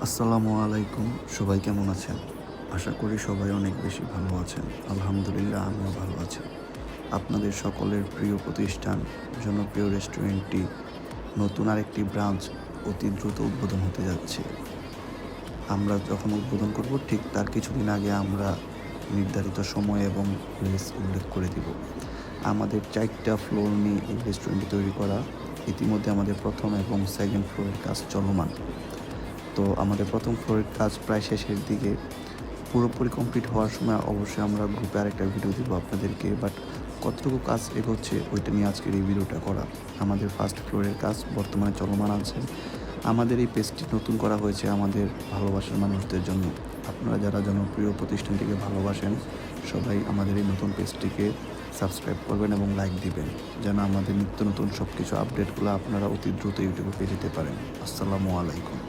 আসসালামু আলাইকুম। সবাই কেমন আছেন? আশা করি সবাই অনেক বেশি ভালো আছেন। আলহামদুলিল্লাহ আমিও ভালো আছি। আপনাদের সকলের প্রিয় প্রতিষ্ঠান জনপ্রিয় রেস্টুরেন্টটি নতুন আরেকটি ব্রাঞ্চ অতি দ্রুত উদ্বোধন হতে যাচ্ছে। আমরা যখন উদ্বোধন করব ঠিক তার কিছুদিন আগে আমরা নির্ধারিত সময় এবং প্লেস উল্লেখ করে দিব। আমাদের ৪ টা ফ্লোর নিয়ে এই রেস্টুরেন্টটি তৈরি করা। ইতিমধ্যে আমাদের ১ম এবং 2nd ফ্লোরের কাজ চলমান। তো আমাদের ১ম ফ্লোরের কাজ প্রায় শেষের দিকে। পুরোপুরি কমপ্লিট হওয়ার সময় অবশ্যই আমরা গ্রুপে আরেকটা ভিডিও দিব আপনাদেরকে। বাট কতটুকু কাজ এগোচ্ছে ওইটা নিয়ে আজকের এই ভিডিওটা করা। আমাদের 1st ফ্লোরের কাজ বর্তমানে চলমান আছে। আমাদের এই পেজটি নতুন করা হয়েছে আমাদের ভালোবাসার মানুষদের জন্য। আপনারা যারা জনপ্রিয় প্রতিষ্ঠানটিকে ভালোবাসেন সবাই আমাদের এই নতুন পেজটিকে সাবস্ক্রাইব করবেন এবং লাইক দিবেন যেন আমাদের নিত্য নতুন সব কিছু আপডেটগুলো আপনারা অতি দ্রুত ইউটিউবে পেয়ে যেতে পারেন। আসসালামু আলাইকুম।